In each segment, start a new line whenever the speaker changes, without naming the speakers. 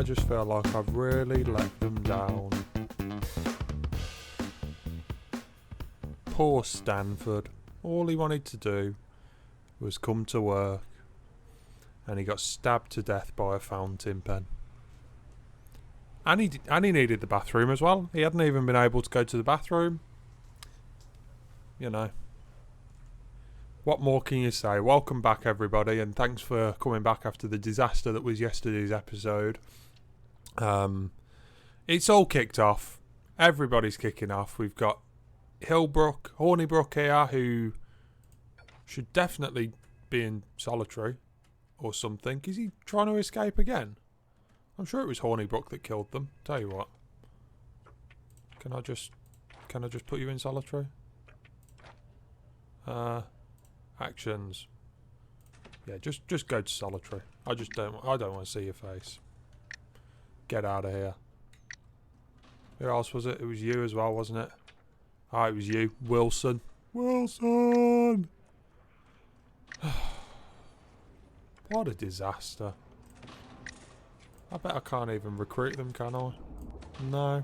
just feel like I've really let them down. Poor Stanford. All he wanted to do was come to work, and he got stabbed to death by a fountain pen. And he needed the bathroom as well. He hadn't even been able to go to the bathroom. You know. What more can you say? Welcome back, everybody, and thanks for coming back after the disaster that was yesterday's episode. It's all kicked off. Everybody's kicking off. We've got Hornibrook here, who should definitely be in solitary or something. Is he trying to escape again? I'm sure it was Hornibrook that killed them. Tell you what. Can I just put you in solitary? Actions. Yeah, just go to solitary. I don't want to see your face. Get out of here. Who else was it? It was you as well, wasn't it? Ah, it was you. Wilson. Wilson! What a disaster. I bet I can't even recruit them, can I? No.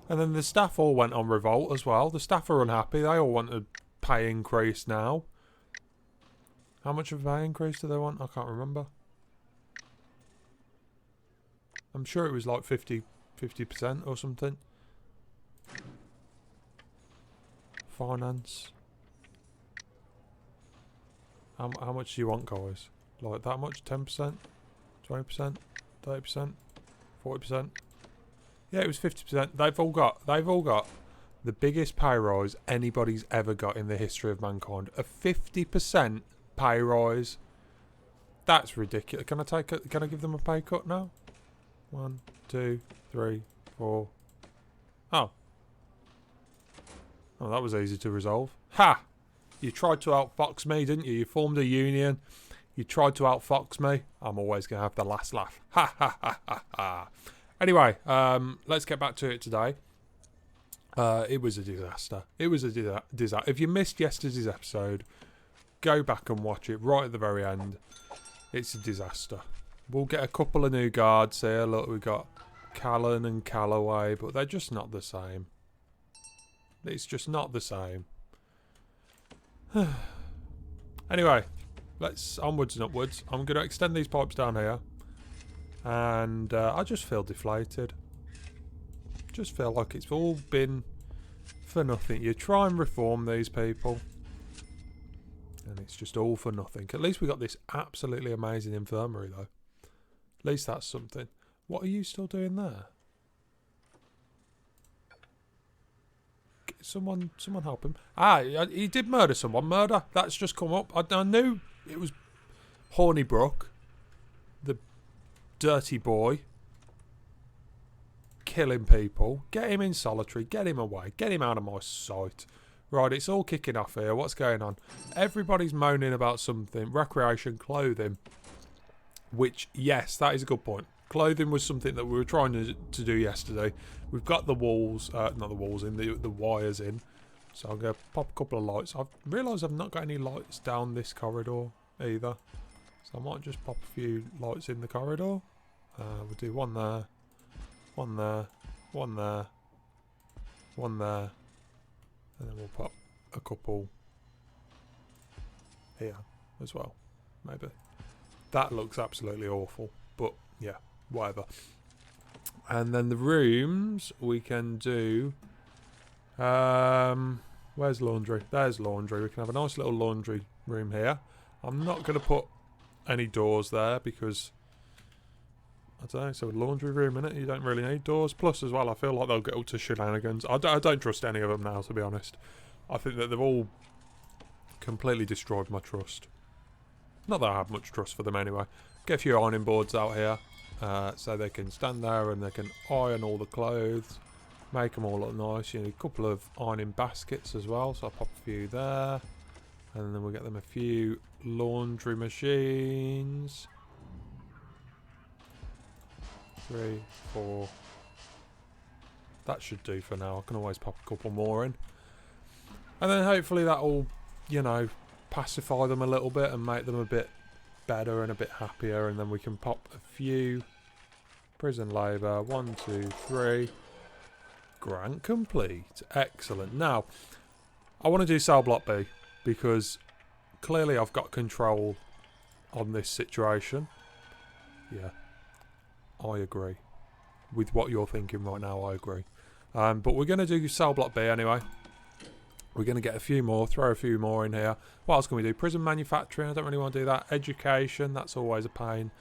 And then the staff all went on revolt as well. The staff are unhappy. They all want a pay increase now. How much of a pay increase do they want? I can't remember. I'm sure it was like 50% or something. Finance. How much do you want, guys? Like that much? 10%? 20%? 30%? 40%? Yeah, it was 50%. They've all got the biggest pay rise anybody's ever got in the history of mankind. A 50% pay rise. That's ridiculous. Can I give them a pay cut now? 1, 2, 3, 4. Oh, that was easy to resolve. Ha! You tried to outfox me, didn't you? You formed a union. You tried to outfox me. I'm always going to have the last laugh. Ha ha ha ha ha. Anyway, let's get back to it today. It was a disaster. It was a disaster. If you missed yesterday's episode, go back and watch it right at the very end. It's a disaster. We'll get a couple of new guards here. Look, we've got Callan and Callaway, but they're just not the same. It's just not the same. Anyway, let's onwards and upwards. I'm going to extend these pipes down here. And I just feel deflated. Just feel like it's all been for nothing. You try and reform these people, and it's just all for nothing. At least we got this absolutely amazing infirmary, though. At least that's something. What are you still doing there? Someone help him. Ah, he did murder someone. Murder. That's just come up. I knew it was Hornibrook, the dirty boy, killing people. Get him in solitary. Get him away. Get him out of my sight. Right, it's all kicking off here. What's going on? Everybody's moaning about something. Recreation, clothing. Which, yes, that is a good point. Clothing was something that we were trying to do yesterday. We've got the walls, not the walls in, the wires in. So I'm going to pop a couple of lights. I've realised I've not got any lights down this corridor either. So I might just pop a few lights in the corridor. We'll do one there, one there, one there, one there. And then we'll pop a couple here as well, maybe. That looks absolutely awful, but yeah, whatever. And then the rooms we can do. Where's laundry? There's laundry. We can have a nice little laundry room here. I'm not going to put any doors there because I don't know. So a laundry room in it, you don't really need doors. Plus, as well, I feel like they'll get up to shenanigans. I don't trust any of them now, to be honest. I think that they've all completely destroyed my trust. Not that I have much trust for them anyway. Get a few ironing boards out here. So they can stand there and they can iron all the clothes, make them all look nice. You need a couple of ironing baskets as well, so I'll pop a few there, and then we'll get them a few laundry machines. 3, 4. That should do for now. I can always pop a couple more in, and then hopefully that'll, you know, pacify them a little bit and make them a bit better and a bit happier, and then we can pop a few Prison labour. 1, 2, 3. Grant complete. Excellent. Now, I want to do cell block B because clearly I've got control on this situation. Yeah, I agree. With what you're thinking right now, I agree. But we're going to do cell block B anyway. We're going to get a few more, throw a few more in here. What else can we do? Prison manufacturing, I don't really want to do that. Education, that's always a pain.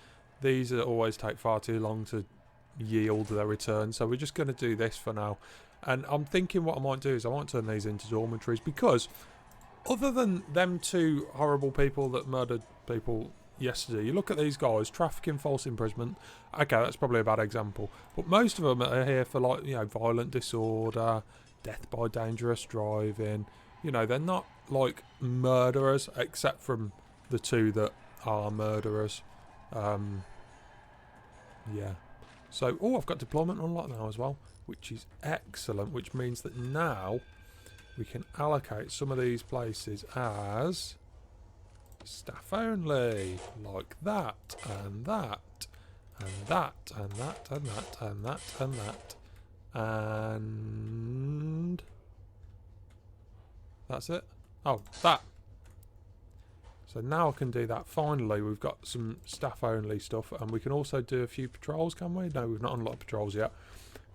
These always take far too long to yield their return. So we're just going to do this for now. And I'm thinking what I might do is I might turn these into dormitories because other than them two horrible people that murdered people yesterday, you look at these guys, trafficking, false imprisonment. Okay, that's probably a bad example. But most of them are here for, like, you know, violent disorder, death by dangerous driving. You know, they're not like murderers, except from the two that are murderers. Yeah. So, oh, I've got deployment unlocked now as well, which is excellent, which means that now we can allocate some of these places as staff only, like that, and that, and that, and that, and that, and that, and that. And that's it. Oh, that. So now I can do that. Finally, we've got some staff only stuff, and we can also do a few patrols, can we? No, we've not unlocked patrols yet,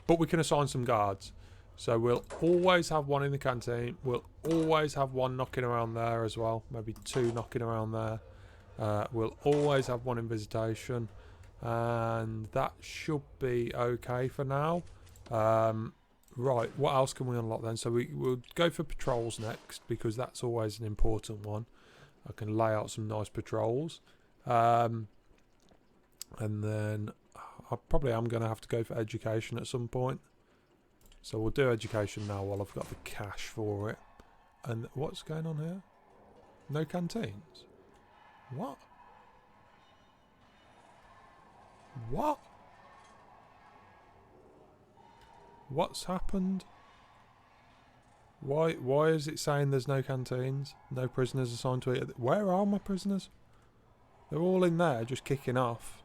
but we can assign some guards. So we'll always have one in the canteen. We'll always have one knocking around there as well. Maybe two knocking around there. We'll always have one in visitation, and that should be okay for now. Right, what else can we unlock then? So we'll go for patrols next because that's always an important one. I can lay out some nice patrols. And then I probably am going to have to go for education at some point. So we'll do education now while I've got the cash for it. And what's going on here? No canteens? What? What? What's happened? Why is it saying there's no canteens? No prisoners assigned to it? Where are my prisoners? They're all in there just kicking off.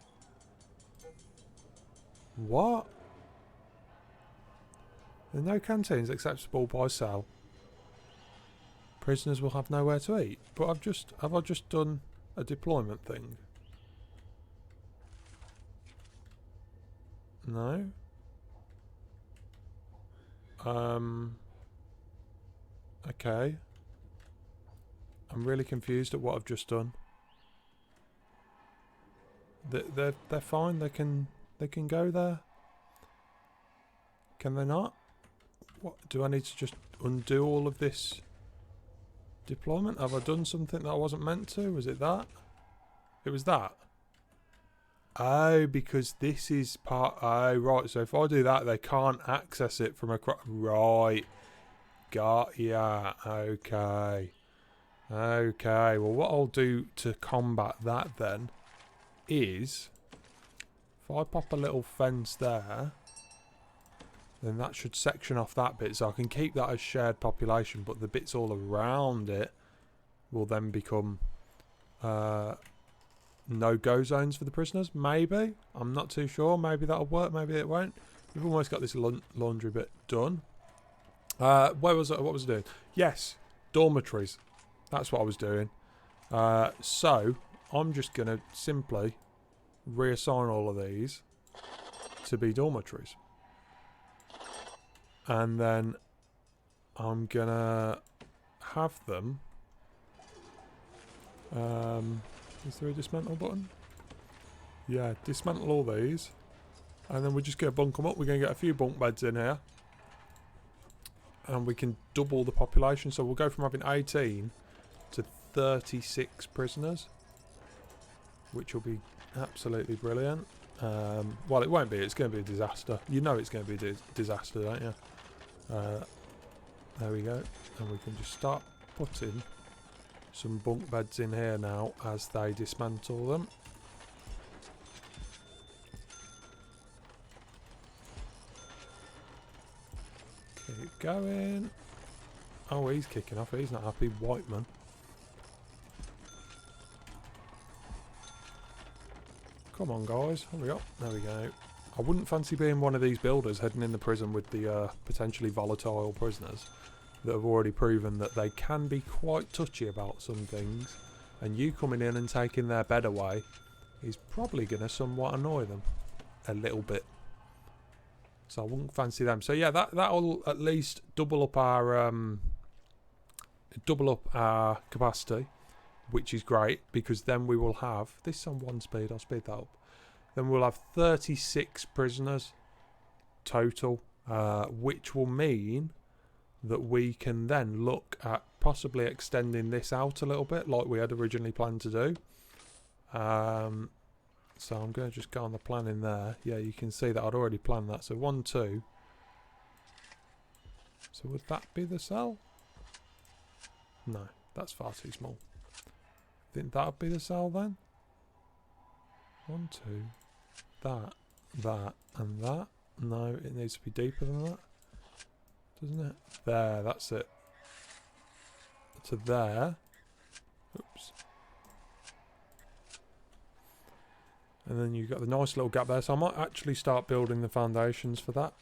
What? There are no canteens acceptable by cell. Prisoners will have nowhere to eat. But have I just done a deployment thing? No. Okay. I'm really confused at what I've just done. They're fine. They can go there. Can they not? What do I need to just undo all of this deployment? Have I done something that I wasn't meant to? Was it that? It was that. Oh, because this is part. Oh, right. So if I do that, they can't access it from across. Right. Got ya. Okay. Okay. Well, what I'll do to combat that then is if I pop a little fence there, then that should section off that bit, so I can keep that as shared population, but the bits all around it will then become no-go zones for the prisoners. Maybe. I'm not too sure. Maybe that'll work. Maybe it won't. We've almost got this laundry bit done. What was I doing? Yes, dormitories. That's what I was doing. So I'm just going to simply reassign all of these to be dormitories. And then I'm going to have them... is there a dismantle button? Yeah, dismantle all these. And then we're just going to bunk them up. We're going to get a few bunk beds in here. And we can double the population. So we'll go from having 18 to 36 prisoners. Which will be absolutely brilliant. Well, it won't be. It's going to be a disaster. You know it's going to be a disaster, don't you? There we go. And we can just start putting some bunk beds in here now as they dismantle them. Keep going. Oh, he's kicking off. He's not happy. Whiteman. Come on, guys. Hurry up. There we go. I wouldn't fancy being one of these builders heading in the prison with the potentially volatile prisoners that have already proven that they can be quite touchy about some things, and you coming in and taking their bed away is probably going to somewhat annoy them a little bit. So I wouldn't fancy them. So yeah, that'll at least double up our capacity, which is great, because then we will have this on 1 speed. I'll speed that up. Then we'll have 36 prisoners total, which will mean that we can then look at possibly extending this out a little bit, like we had originally planned to do. So I'm going to just go on the plan in there. Yeah, you can see that I'd already planned that. So 1, 2. So would that be the cell? No, that's far too small. Think that would be the cell then? 1, 2. That, and that. No, it needs to be deeper than that. Doesn't it? There, that's it. To there. Oops. And then you've got the nice little gap there. So I might actually start building the foundations for that,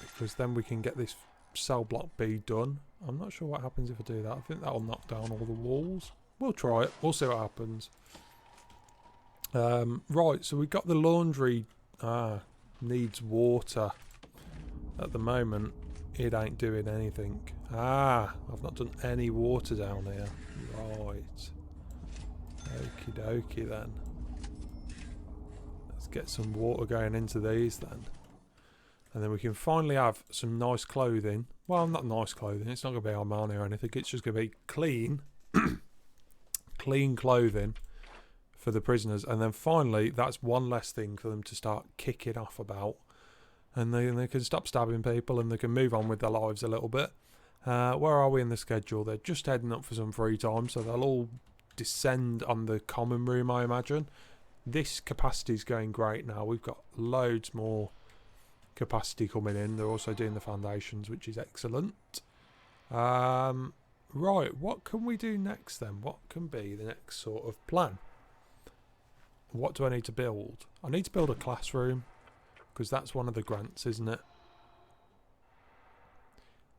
because then we can get this cell block B done. I'm not sure what happens if I do that. I think that will knock down all the walls. We'll try it. We'll see what happens. Right, so we've got the laundry. Needs water. At the moment, it ain't doing anything. I've not done any water down here. Right. Okie dokie then. Let's get some water going into these then. And then we can finally have some nice clothing. Well, not nice clothing. It's not going to be Armani or anything. It's just going to be clean. Clean clothing for the prisoners. And then finally, that's one less thing for them to start kicking off about. And they can stop stabbing people and they can move on with their lives a little bit. Where are we in the schedule? They're just heading up for some free time, so they'll all descend on the common room, I imagine. This capacity is going great now. We've got loads more capacity coming in. They're also doing the foundations, which is excellent. Right, what can we do next then? What can be the next sort of plan? What do I need to build? I need to build a classroom, because that's one of the grants, isn't it?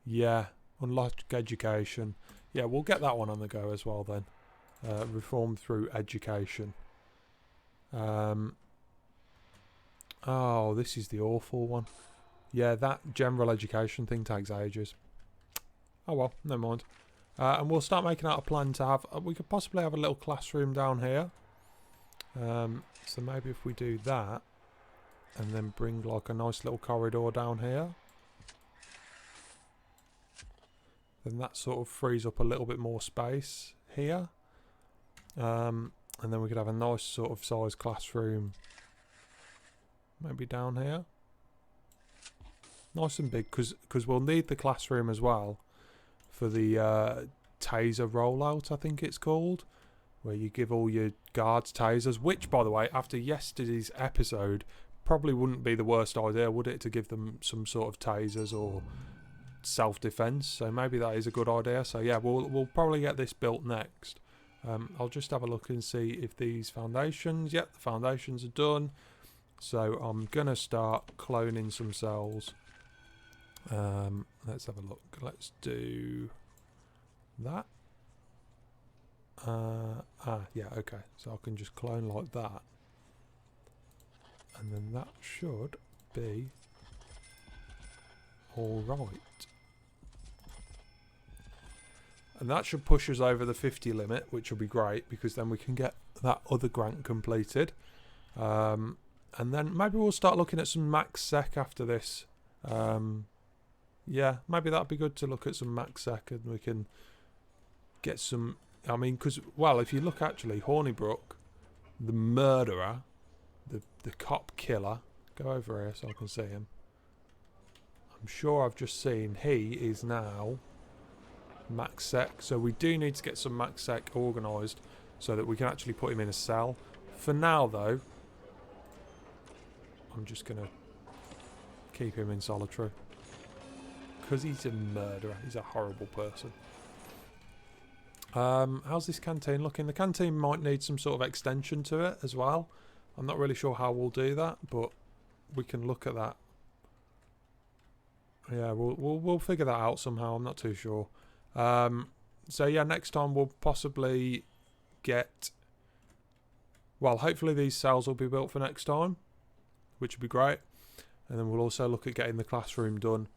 Yeah, unlock education. Yeah, we'll get that one on the go as well then. Reform through education. Oh, this is the awful one. Yeah, that general education thing takes ages. Oh well, never mind. And we'll start making out a plan to have... we could possibly have a little classroom down here. So maybe if we do that, and then bring like a nice little corridor down here, then that sort of frees up a little bit more space here. And then we could have a nice sort of size classroom maybe down here. Nice and big, because we'll need the classroom as well for the taser rollout, I think it's called, where you give all your guards tasers, which, by the way, after yesterday's episode, probably wouldn't be the worst idea, would it, to give them some sort of tasers or self-defense. So maybe that is a good idea. So yeah, we'll probably get this built next. I'll just have a look and see if these foundations... Yep, the foundations are done. So I'm going to start cloning some cells. Let's have a look. Let's do that. Yeah, okay. So I can just clone like that. And then that should be alright. And that should push us over the 50 limit, which will be great, because then we can get that other grant completed. And then maybe we'll start looking at some max sec after this. Yeah, maybe that'd be good to look at some max sec, and we can get some... I mean, because, well, if you look actually, Hornibrook, the murderer, the cop killer, go over here so I can see him. I'm sure I've just seen he is now max sec, so we do need to get some max sec organised so that we can actually put him in a cell. For now, though, I'm just going to keep him in solitary, because he's a murderer. He's a horrible person. How's this canteen looking? The canteen might need some sort of extension to it as well. I'm not really sure how we'll do that, but we can look at that. Yeah, we'll figure that out somehow. I'm not too sure. So yeah, next time we'll possibly get. Well, hopefully these cells will be built for next time, which would be great. And then we'll also look at getting the classroom done,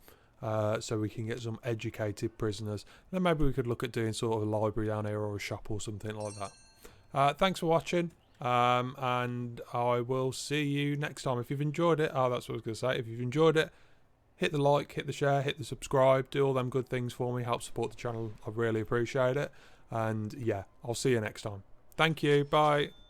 so we can get some educated prisoners. Then maybe we could look at doing sort of a library down here or a shop or something like that. Thanks for watching, and I will see you next time. If you've enjoyed it, that's what I was going to say. If you've enjoyed it, hit the like, hit the share, hit the subscribe, do all them good things for me, help support the channel. I really appreciate it. And yeah, I'll see you next time. Thank you, bye.